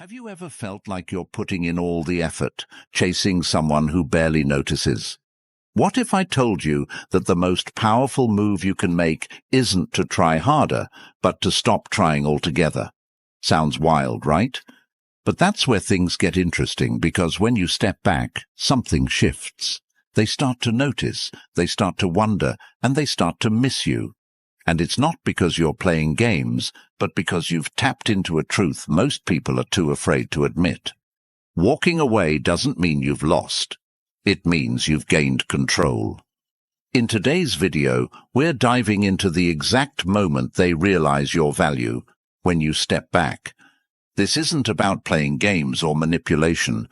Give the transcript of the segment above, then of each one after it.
Have you ever felt like you're putting in all the effort, chasing someone who barely notices? What if I told you that the most powerful move you can make isn't to try harder, but to stop trying altogether? Sounds wild, right? But that's where things get interesting, because when you step back, something shifts. They start to notice, they start to wonder, and they start to miss you. And it's not because you're playing games, but because you've tapped into a truth most people are too afraid to admit. Walking away doesn't mean you've lost. It means you've gained control. In today's video, we're diving into the exact moment they realize your value, when you step back. This isn't about playing games or manipulation.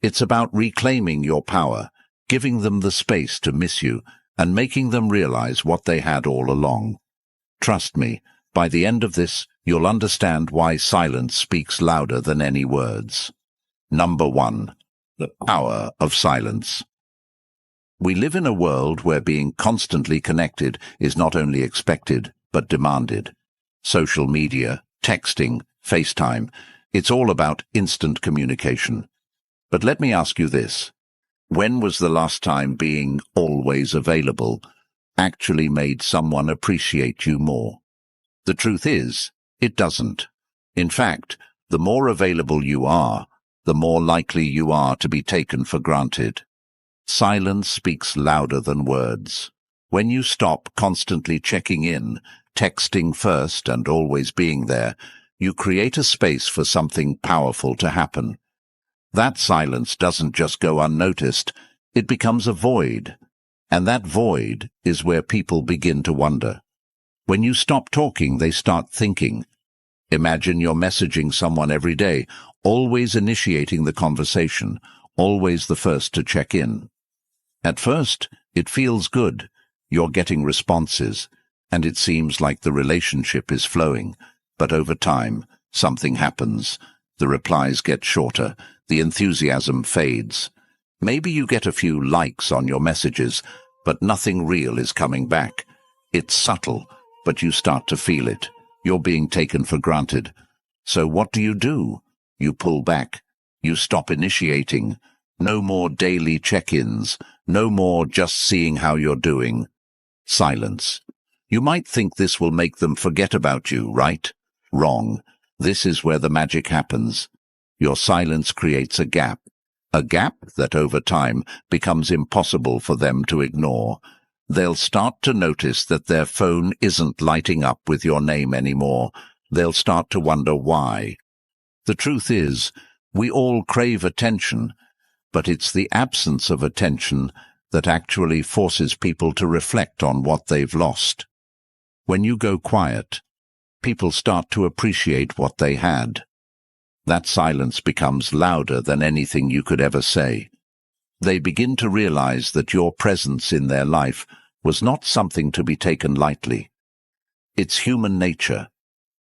It's about reclaiming your power, giving them the space to miss you, and making them realize what they had all along. Trust me, by the end of this, you'll understand why silence speaks louder than any words. Number 1. The power of silence. We live in a world where being constantly connected is not only expected, but demanded. Social media, texting, FaceTime, it's all about instant communication. But let me ask you this. When was the last time being always available actually made someone appreciate you more? The truth is, it doesn't. In fact, the more available you are, the more likely you are to be taken for granted. Silence speaks louder than words. When you stop constantly checking in, texting first and always being there, you create a space for something powerful to happen. That silence doesn't just go unnoticed, it becomes a void. And that void is where people begin to wonder. When you stop talking, they start thinking. Imagine you're messaging someone every day, always initiating the conversation, always the first to check in. At first, it feels good. You're getting responses, and it seems like the relationship is flowing. But over time, something happens. The replies get shorter, the enthusiasm fades. Maybe you get a few likes on your messages, but nothing real is coming back. It's subtle, but you start to feel it. You're being taken for granted. So what do? You pull back. You stop initiating. No more daily check-ins. No more just seeing how you're doing. Silence. You might think this will make them forget about you, right? Wrong. This is where the magic happens. Your silence creates a gap that over time becomes impossible for them to ignore. They'll start to notice that their phone isn't lighting up with your name anymore. They'll start to wonder why. The truth is, we all crave attention, but it's the absence of attention that actually forces people to reflect on what they've lost. When you go quiet, people start to appreciate what they had. That silence becomes louder than anything you could ever say. They begin to realize that your presence in their life was not something to be taken lightly. It's human nature.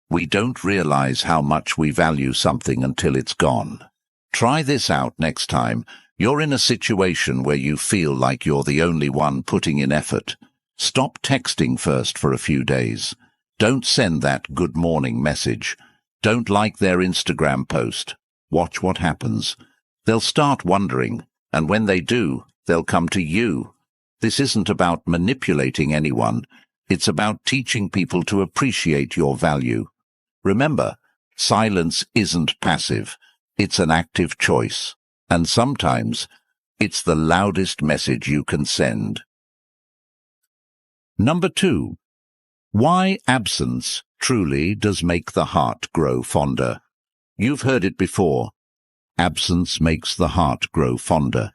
We don't realize how much we value something until it's gone. Try this out next time you're in a situation where you feel like you're the only one putting in effort. Stop texting first for a few days. Don't send that good morning message. Don't like their Instagram post. Watch what happens. They'll start wondering, and when they do, they'll come to you. This isn't about manipulating anyone. It's about teaching people to appreciate your value. Remember, silence isn't passive. It's an active choice. And sometimes, it's the loudest message you can send. Number 2. Why absence truly does make the heart grow fonder. You've heard it before. Absence makes the heart grow fonder.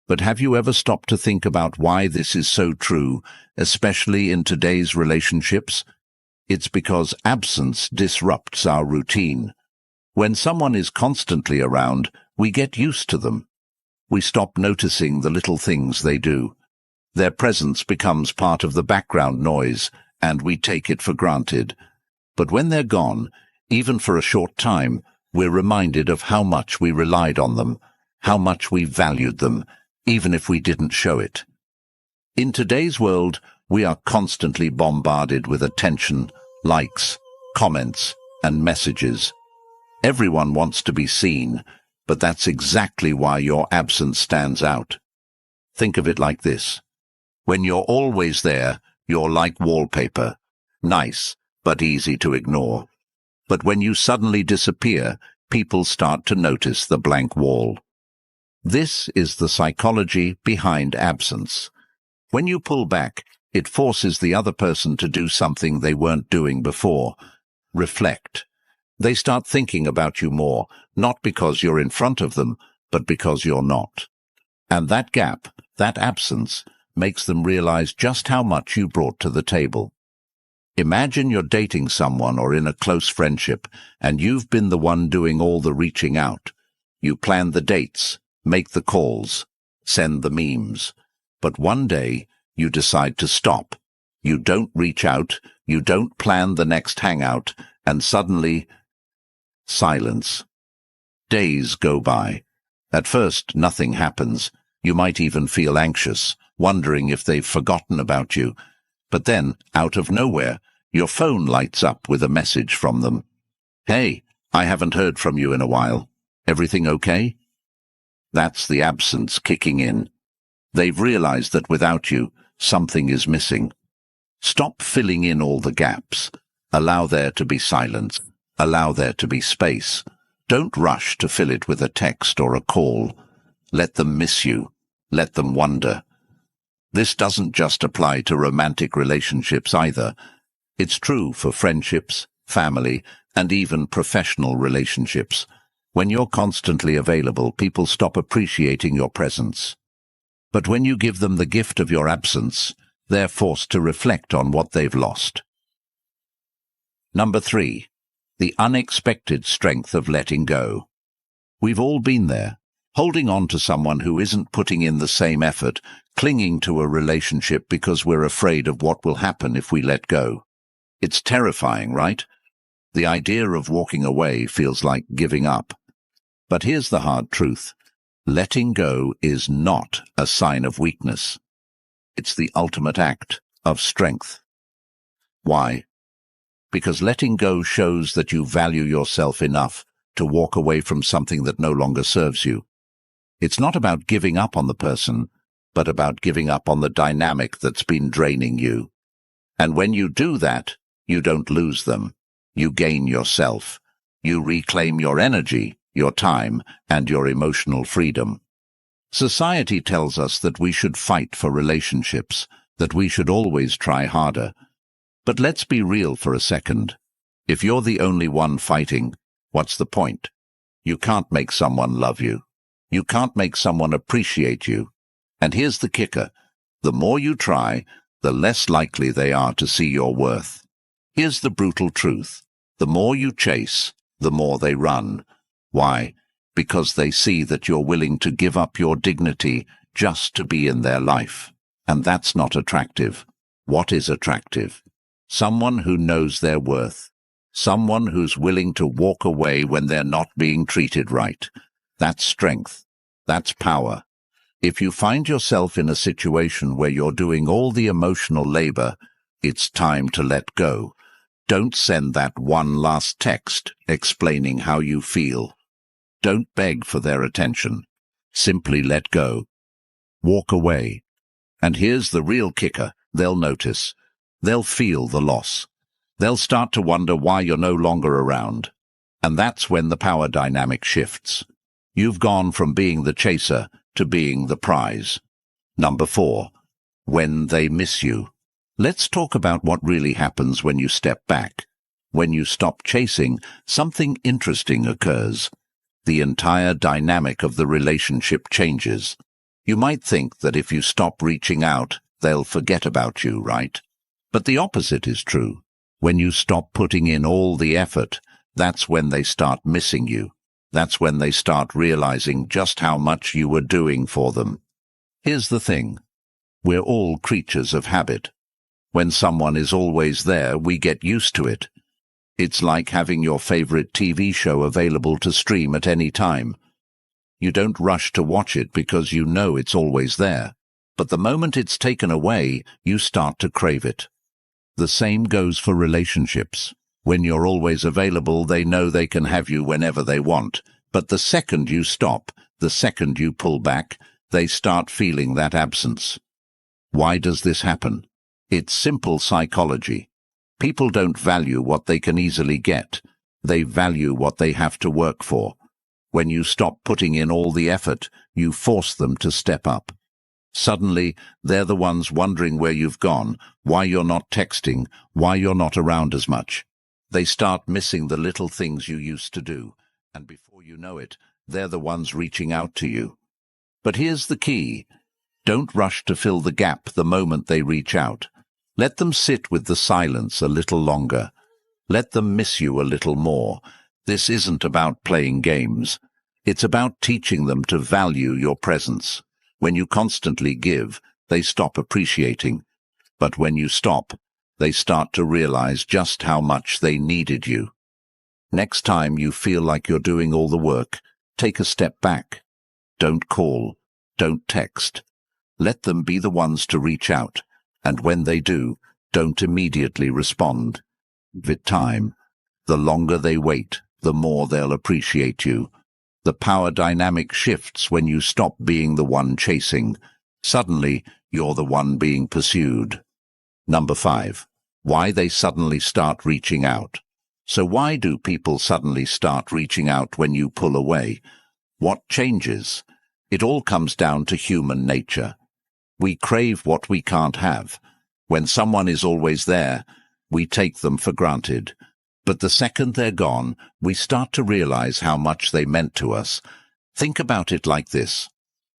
But have you ever stopped to think about why this is so true, especially in today's relationships? It's because absence disrupts our routine. When someone is constantly around, we get used to them. We stop noticing the little things they do. Their presence becomes part of the background noise, and we take it for granted. But when they're gone, even for a short time, we're reminded of how much we relied on them, how much we valued them, even if we didn't show it. In today's world, we are constantly bombarded with attention, likes, comments, and messages. Everyone wants to be seen, but that's exactly why your absence stands out. Think of it like this. When you're always there, you're like wallpaper. Nice, but easy to ignore. But when you suddenly disappear, people start to notice the blank wall. This is the psychology behind absence. When you pull back, it forces the other person to do something they weren't doing before. Reflect. They start thinking about you more, not because you're in front of them, but because you're not. And that gap, that absence, makes them realize just how much you brought to the table. Imagine you're dating someone or in a close friendship, and you've been the one doing all the reaching out. You plan the dates, make the calls, send the memes. But one day, you decide to stop. You don't reach out, you don't plan the next hangout, and suddenly, silence. Days go by. At first, nothing happens. You might even feel anxious, wondering if they've forgotten about you. But then, out of nowhere, your phone lights up with a message from them. "Hey, I haven't heard from you in a while. Everything okay?" That's the absence kicking in. They've realized that without you, something is missing. Stop filling in all the gaps. Allow there to be silence. Allow there to be space. Don't rush to fill it with a text or a call. Let them miss you. Let them wonder. This doesn't just apply to romantic relationships either. It's true for friendships, family, and even professional relationships. When you're constantly available, people stop appreciating your presence. But when you give them the gift of your absence, they're forced to reflect on what they've lost. Number 3. The unexpected strength of letting go. We've all been there, holding on to someone who isn't putting in the same effort, clinging to a relationship because we're afraid of what will happen if we let go. It's terrifying, right? The idea of walking away feels like giving up. But here's the hard truth. Letting go is not a sign of weakness. It's the ultimate act of strength. Why? Because letting go shows that you value yourself enough to walk away from something that no longer serves you. It's not about giving up on the person, but about giving up on the dynamic that's been draining you. And when you do that, you don't lose them. You gain yourself. You reclaim your energy, your time, and your emotional freedom. Society tells us that we should fight for relationships, that we should always try harder. But let's be real for a second. If you're the only one fighting, what's the point? You can't make someone love you. You can't make someone appreciate you. And here's the kicker. The more you try, the less likely they are to see your worth. Here's the brutal truth. The more you chase, the more they run. Why? Because they see that you're willing to give up your dignity just to be in their life. And that's not attractive. What is attractive? Someone who knows their worth. Someone who's willing to walk away when they're not being treated right. That's strength. That's power. If you find yourself in a situation where you're doing all the emotional labor, it's time to let go. Don't send that one last text explaining how you feel. Don't beg for their attention. Simply let go. Walk away. And here's the real kicker. They'll notice. They'll feel the loss. They'll start to wonder why you're no longer around. And that's when the power dynamic shifts. You've gone from being the chaser to being the prize. Number 4. When they miss you. Let's talk about what really happens when you step back. When you stop chasing, something interesting occurs. The entire dynamic of the relationship changes. You might think that if you stop reaching out, they'll forget about you, right? But the opposite is true. When you stop putting in all the effort, that's when they start missing you. That's when they start realizing just how much you were doing for them. Here's the thing. We're all creatures of habit. When someone is always there, we get used to it. It's like having your favorite TV show available to stream at any time. You don't rush to watch it because you know it's always there. But the moment it's taken away, you start to crave it. The same goes for relationships. When you're always available, they know they can have you whenever they want. But the second you stop, the second you pull back, they start feeling that absence. Why does this happen? It's simple psychology. People don't value what they can easily get. They value what they have to work for. When you stop putting in all the effort, you force them to step up. Suddenly, they're the ones wondering where you've gone, why you're not texting, why you're not around as much. They start missing the little things you used to do, and before you know it, they're the ones reaching out to you. But here's the key. Don't rush to fill the gap the moment they reach out. Let them sit with the silence a little longer. Let them miss you a little more. This isn't about playing games. It's about teaching them to value your presence. When you constantly give, they stop appreciating. But when you stop, they start to realize just how much they needed you. Next time you feel like you're doing all the work, take a step back. Don't call. Don't text. Let them be the ones to reach out. And when they do, don't immediately respond. Give it time. The longer they wait, the more they'll appreciate you. The power dynamic shifts when you stop being the one chasing. Suddenly, you're the one being pursued. Number 5. Why they suddenly start reaching out. So why do people suddenly start reaching out when you pull away? What changes? It all comes down to human nature. We crave what we can't have. When someone is always there, we take them for granted. But the second they're gone, we start to realize how much they meant to us. Think about it like this.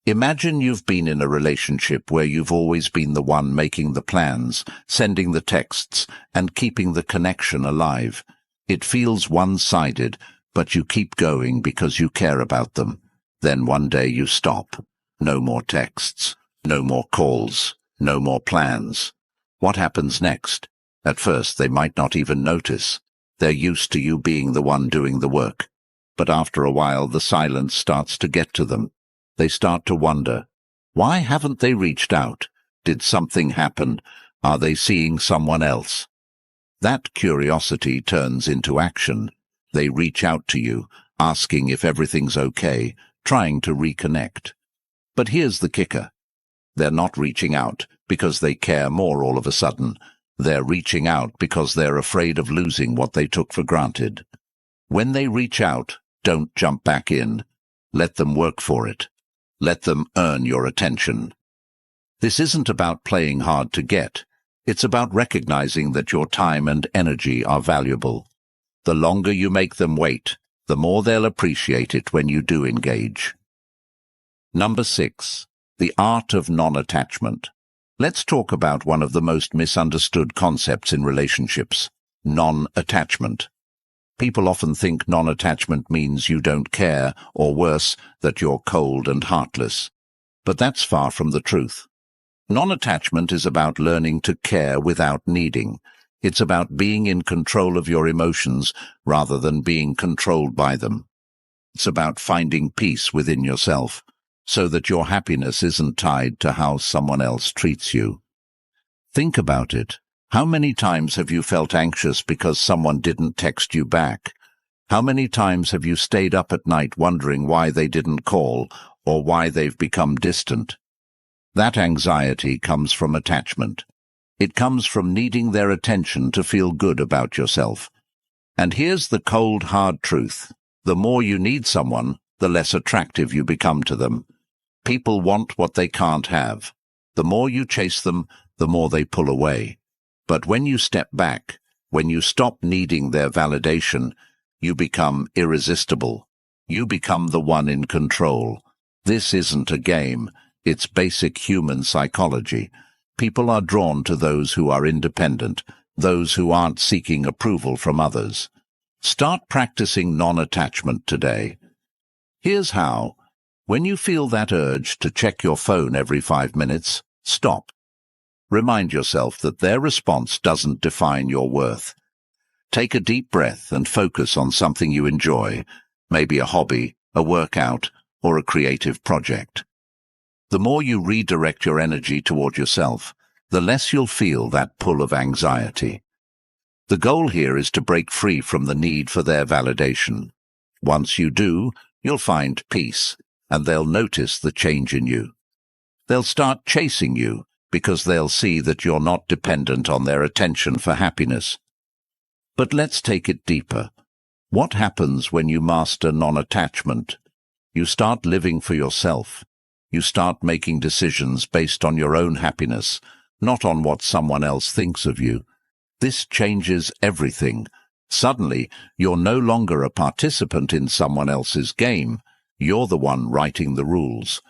Imagine you've been in a relationship where you've always been the one making the plans, sending the texts, and keeping the connection alive. It feels one-sided, but you keep going because you care about them. Then one day you stop. No more texts, no more calls, no more plans. What happens next? At first they might not even notice. They're used to you being the one doing the work. But after a while, the silence starts to get to them. They start to wonder, why haven't they reached out? Did something happen? Are they seeing someone else? That curiosity turns into action. They reach out to you, asking if everything's okay, trying to reconnect. But here's the kicker. They're not reaching out because they care more all of a sudden. They're reaching out because they're afraid of losing what they took for granted. When they reach out, don't jump back in. Let them work for it. Let them earn your attention. This isn't about playing hard to get. It's about recognizing that your time and energy are valuable. The longer you make them wait, the more they'll appreciate it when you do engage. Number 6. The art of non-attachment. Let's talk about one of the most misunderstood concepts in relationships, non-attachment. People often think non-attachment means you don't care, or worse, that you're cold and heartless. But that's far from the truth. Non-attachment is about learning to care without needing. It's about being in control of your emotions rather than being controlled by them. It's about finding peace within yourself, so that your happiness isn't tied to how someone else treats you. Think about it. How many times have you felt anxious because someone didn't text you back? How many times have you stayed up at night wondering why they didn't call or why they've become distant? That anxiety comes from attachment. It comes from needing their attention to feel good about yourself. And here's the cold, hard truth. The more you need someone, the less attractive you become to them. People want what they can't have. The more you chase them, the more they pull away. But when you step back, when you stop needing their validation, you become irresistible. You become the one in control. This isn't a game. It's basic human psychology. People are drawn to those who are independent, those who aren't seeking approval from others. Start practicing non-attachment today. Here's how. When you feel that urge to check your phone every 5 minutes, stop. Remind yourself that their response doesn't define your worth. Take a deep breath and focus on something you enjoy, maybe a hobby, a workout, or a creative project. The more you redirect your energy toward yourself, the less you'll feel that pull of anxiety. The goal here is to break free from the need for their validation. Once you do, you'll find peace, and they'll notice the change in you. They'll start chasing you because they'll see that you're not dependent on their attention for happiness. But let's take it deeper. What happens when you master non-attachment? You start living for yourself. You start making decisions based on your own happiness, not on what someone else thinks of you. This changes everything. Suddenly, you're no longer a participant in someone else's game. You're the one writing the rules.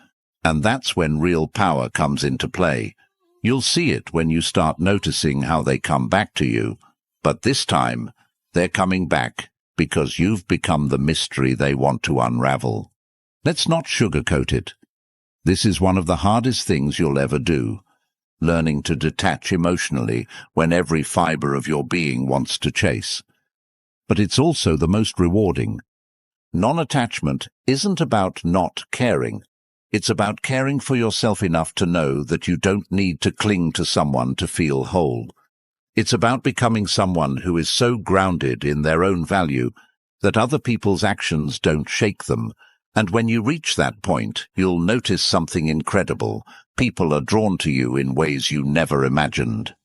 And that's when real power comes into play. You'll see it when you start noticing how they come back to you. But this time, they're coming back because you've become the mystery they want to unravel. Let's not sugarcoat it. This is one of the hardest things you'll ever do. Learning to detach emotionally when every fiber of your being wants to chase. But it's also the most rewarding. Non-attachment isn't about not caring. It's about caring for yourself enough to know that you don't need to cling to someone to feel whole. It's about becoming someone who is so grounded in their own value that other people's actions don't shake them. And when you reach that point, you'll notice something incredible. People are drawn to you in ways you never imagined.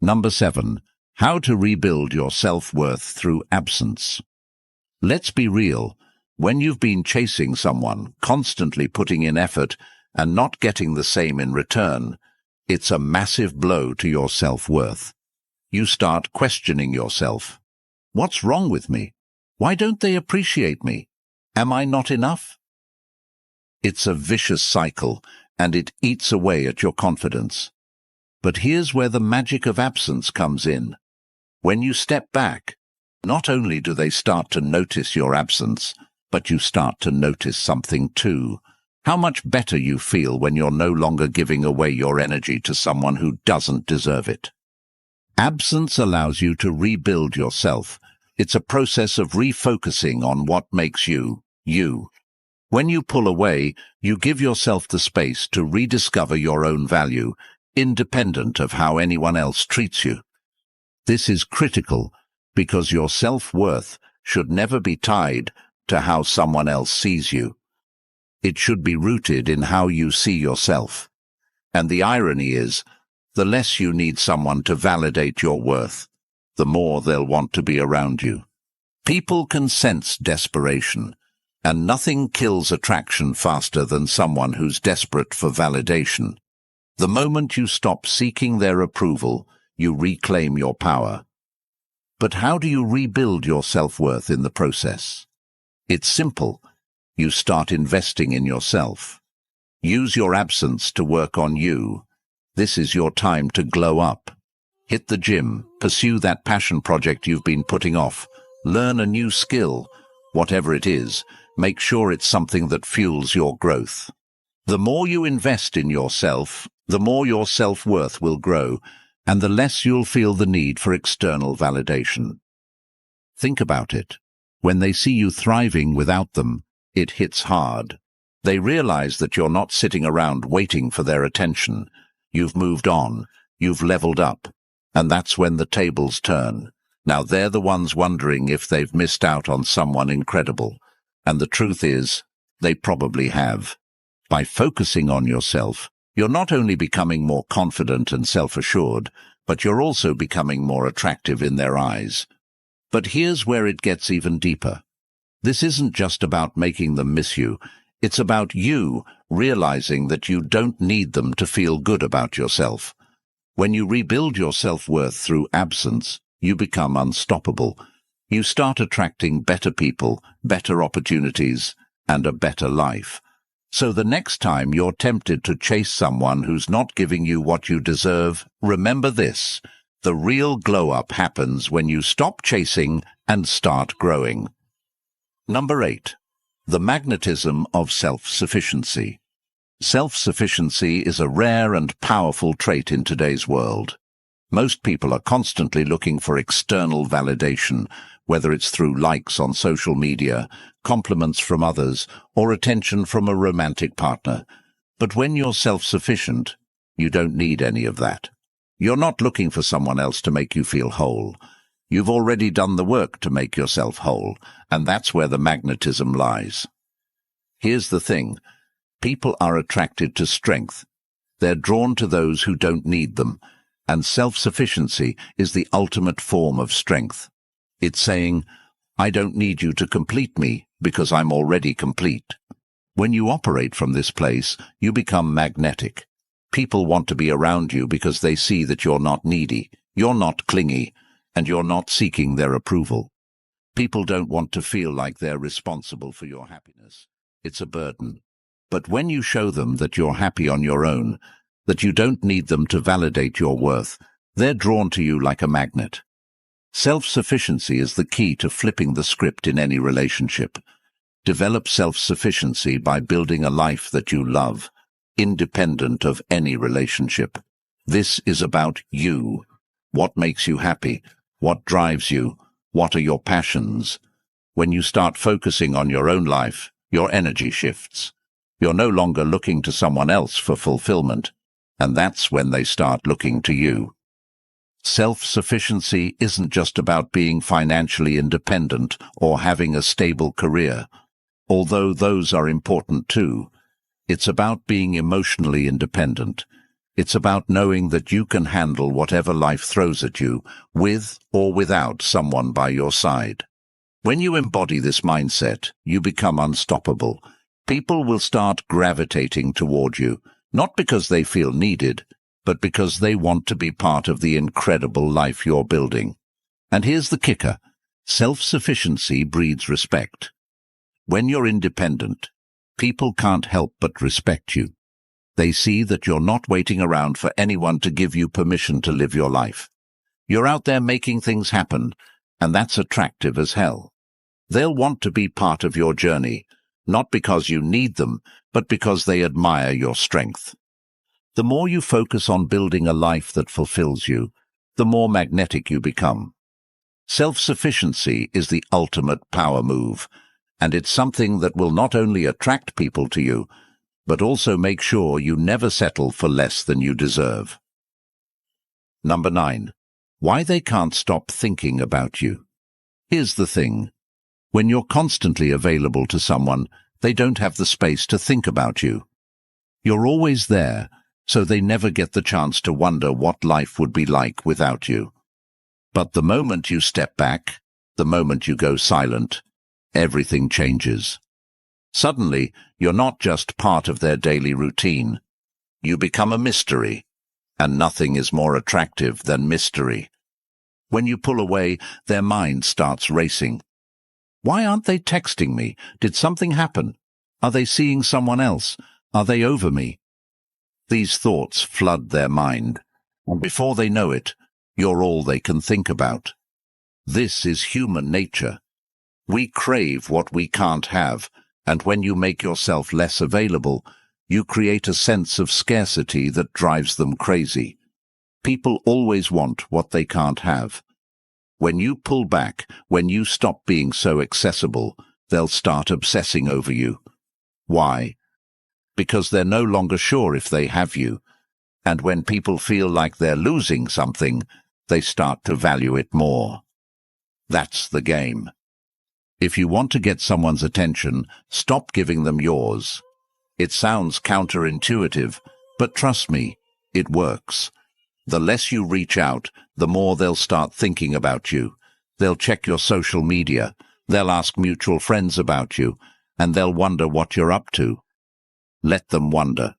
Number 7. How to rebuild your self-worth through absence. Let's be real. When you've been chasing someone, constantly putting in effort, and not getting the same in return, it's a massive blow to your self-worth. You start questioning yourself. What's wrong with me? Why don't they appreciate me? Am I not enough? It's a vicious cycle, and it eats away at your confidence. But here's where the magic of absence comes in. When you step back, not only do they start to notice your absence, but you start to notice something too. How much better you feel when you're no longer giving away your energy to someone who doesn't deserve it. Absence allows you to rebuild yourself. It's a process of refocusing on what makes you, you. When you pull away, you give yourself the space to rediscover your own value, independent of how anyone else treats you. This is critical because your self-worth should never be tied to how someone else sees you. It should be rooted in how you see yourself. And the irony is, the less you need someone to validate your worth, the more they'll want to be around you. People can sense desperation, and nothing kills attraction faster than someone who's desperate for validation. The moment you stop seeking their approval, you reclaim your power. But how do you rebuild your self-worth in the process? It's simple. You start investing in yourself. Use your absence to work on you. This is your time to glow up. Hit the gym, pursue that passion project you've been putting off, learn a new skill. Whatever it is, make sure it's something that fuels your growth. The more you invest in yourself, the more your self-worth will grow, and the less you'll feel the need for external validation. Think about it. When they see you thriving without them, it hits hard. They realize that you're not sitting around waiting for their attention. You've moved on, you've leveled up, and that's when the tables turn. Now they're the ones wondering if they've missed out on someone incredible. And the truth is, they probably have. By focusing on yourself, you're not only becoming more confident and self-assured, but you're also becoming more attractive in their eyes. But here's where it gets even deeper. This isn't just about making them miss you. It's about you realizing that you don't need them to feel good about yourself. When you rebuild your self-worth through absence, you become unstoppable. You start attracting better people, better opportunities, and a better life. So the next time you're tempted to chase someone who's not giving you what you deserve, remember this. The real glow-up happens when you stop chasing and start growing. Number 8. The magnetism of self-sufficiency. Self-sufficiency is a rare and powerful trait in today's world. Most people are constantly looking for external validation, whether it's through likes on social media, compliments from others, or attention from a romantic partner. But when you're self-sufficient, you don't need any of that. You're not looking for someone else to make you feel whole. You've already done the work to make yourself whole, and that's where the magnetism lies. Here's the thing. People are attracted to strength. They're drawn to those who don't need them, and self-sufficiency is the ultimate form of strength. It's saying, I don't need you to complete me because I'm already complete. When you operate from this place, you become magnetic. People want to be around you because they see that you're not needy, you're not clingy, and you're not seeking their approval. People don't want to feel like they're responsible for your happiness. It's a burden. But when you show them that you're happy on your own, that you don't need them to validate your worth, they're drawn to you like a magnet. Self-sufficiency is the key to flipping the script in any relationship. Develop self-sufficiency by building a life that you love, independent of any relationship. This is about you. What makes you happy? What drives you? What are your passions? When you start focusing on your own life, your energy shifts. You're no longer looking to someone else for fulfillment, and that's when they start looking to you. Self-sufficiency isn't just about being financially independent or having a stable career, although those are important too. It's about being emotionally independent. It's about knowing that you can handle whatever life throws at you, with or without someone by your side. When you embody this mindset, you become unstoppable. People will start gravitating toward you, not because they feel needed, but because they want to be part of the incredible life you're building. And here's the kicker. Self-sufficiency breeds respect. When you're independent, people can't help but respect you. They see that you're not waiting around for anyone to give you permission to live your life. You're out there making things happen, and that's attractive as hell. They'll want to be part of your journey, not because you need them, but because they admire your strength. The more you focus on building a life that fulfills you, the more magnetic you become. Self-sufficiency is the ultimate power move, and it's something that will not only attract people to you, but also make sure you never settle for less than you deserve. Number 9. Why they can't stop thinking about you. Here's the thing. When you're constantly available to someone, they don't have the space to think about you. You're always there, so they never get the chance to wonder what life would be like without you. But the moment you step back, the moment you go silent, everything changes. Suddenly, you're not just part of their daily routine. You become a mystery, and nothing is more attractive than mystery. When you pull away, their mind starts racing. Why aren't they texting me? Did something happen? Are they seeing someone else? Are they over me? These thoughts flood their mind, and before they know it, you're all they can think about. This is human nature. We crave what we can't have, and when you make yourself less available, you create a sense of scarcity that drives them crazy. People always want what they can't have. When you pull back, when you stop being so accessible, they'll start obsessing over you. Why? Because they're no longer sure if they have you, and when people feel like they're losing something, they start to value it more. That's the game. If you want to get someone's attention, stop giving them yours. It sounds counterintuitive, but trust me, it works. The less you reach out, the more they'll start thinking about you. They'll check your social media, they'll ask mutual friends about you, and they'll wonder what you're up to. Let them wonder.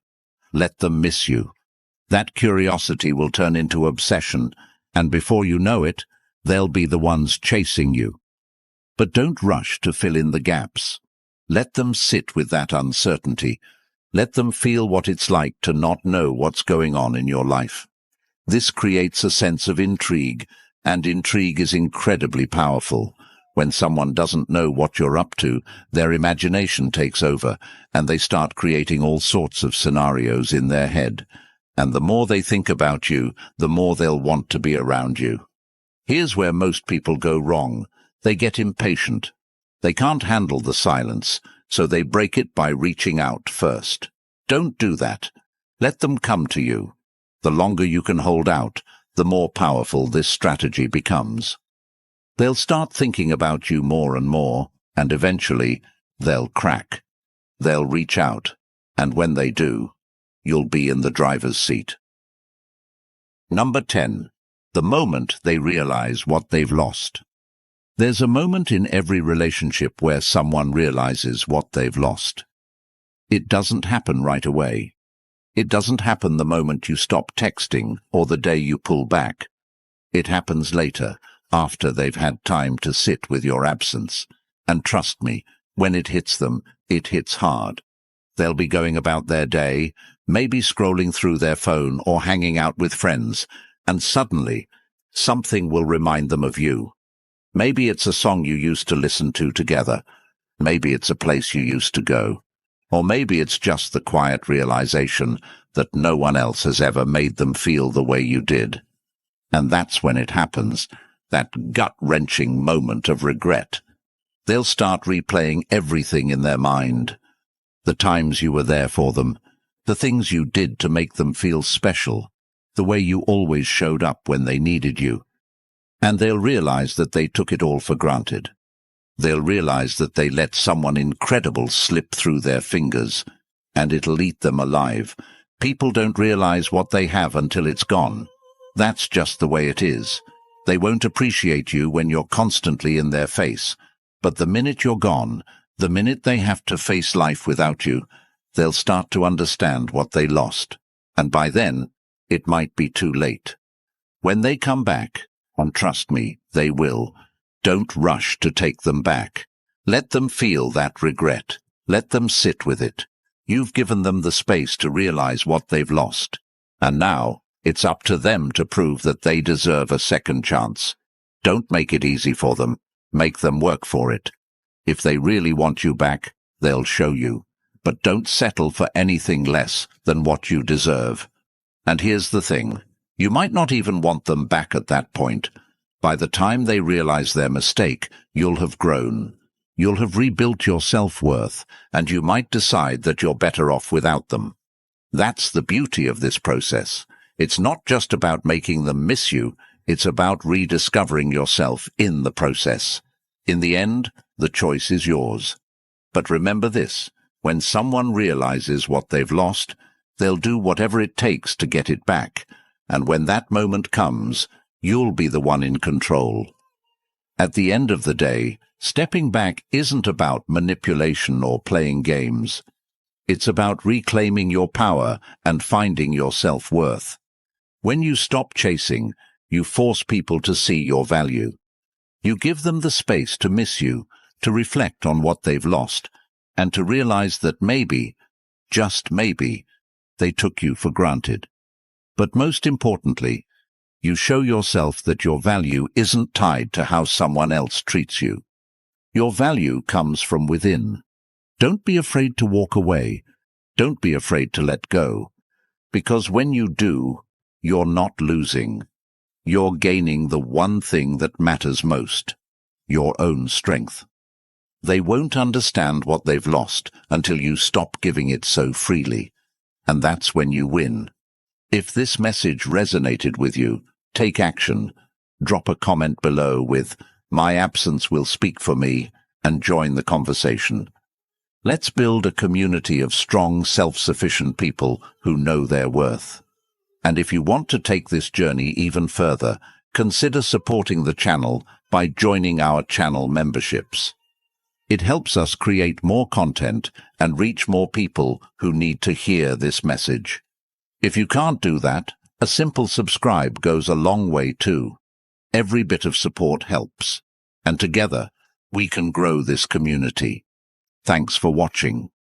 Let them miss you. That curiosity will turn into obsession, and before you know it, they'll be the ones chasing you. But don't rush to fill in the gaps. Let them sit with that uncertainty. Let them feel what it's like to not know what's going on in your life. This creates a sense of intrigue, and intrigue is incredibly powerful. When someone doesn't know what you're up to, their imagination takes over, and they start creating all sorts of scenarios in their head. And the more they think about you, the more they'll want to be around you. Here's where most people go wrong. They get impatient. They can't handle the silence, so they break it by reaching out first. Don't do that. Let them come to you. The longer you can hold out, the more powerful this strategy becomes. They'll start thinking about you more and more, and eventually, they'll crack. They'll reach out, and when they do, you'll be in the driver's seat. Number 10. The moment they realize what they've lost. There's a moment in every relationship where someone realizes what they've lost. It doesn't happen right away. It doesn't happen the moment you stop texting or the day you pull back. It happens later, after they've had time to sit with your absence. And trust me, when it hits them, it hits hard. They'll be going about their day, maybe scrolling through their phone or hanging out with friends, and suddenly, something will remind them of you. Maybe it's a song you used to listen to together. Maybe it's a place you used to go. Or maybe it's just the quiet realization that no one else has ever made them feel the way you did. And that's when it happens, that gut-wrenching moment of regret. They'll start replaying everything in their mind. The times you were there for them, the things you did to make them feel special, the way you always showed up when they needed you. And they'll realize that they took it all for granted. They'll realize that they let someone incredible slip through their fingers, and it'll eat them alive. People don't realize what they have until it's gone. That's just the way it is. They won't appreciate you when you're constantly in their face, but the minute you're gone, the minute they have to face life without you, they'll start to understand what they lost. And by then, it might be too late. When they come back, and trust me, they will, don't rush to take them back. Let them feel that regret. Let them sit with it. You've given them the space to realize what they've lost. And now, it's up to them to prove that they deserve a second chance. Don't make it easy for them. Make them work for it. If they really want you back, they'll show you. But don't settle for anything less than what you deserve. And here's the thing. You might not even want them back at that point. By the time they realize their mistake, you'll have grown. You'll have rebuilt your self-worth, and you might decide that you're better off without them. That's the beauty of this process. It's not just about making them miss you, it's about rediscovering yourself in the process. In the end, the choice is yours. But remember this, when someone realizes what they've lost, they'll do whatever it takes to get it back. And when that moment comes, you'll be the one in control. At the end of the day, stepping back isn't about manipulation or playing games. It's about reclaiming your power and finding your self-worth. When you stop chasing, you force people to see your value. You give them the space to miss you, to reflect on what they've lost, and to realize that maybe, just maybe, they took you for granted. But most importantly, you show yourself that your value isn't tied to how someone else treats you. Your value comes from within. Don't be afraid to walk away. Don't be afraid to let go. Because when you do, you're not losing. You're gaining the one thing that matters most, your own strength. They won't understand what they've lost until you stop giving it so freely. And that's when you win. If this message resonated with you, take action. Drop a comment below with, "My absence will speak for me," and join the conversation. Let's build a community of strong, self-sufficient people who know their worth. And if you want to take this journey even further, consider supporting the channel by joining our channel memberships. It helps us create more content and reach more people who need to hear this message. If you can't do that, a simple subscribe goes a long way too. Every bit of support helps, and together we can grow this community. Thanks for watching.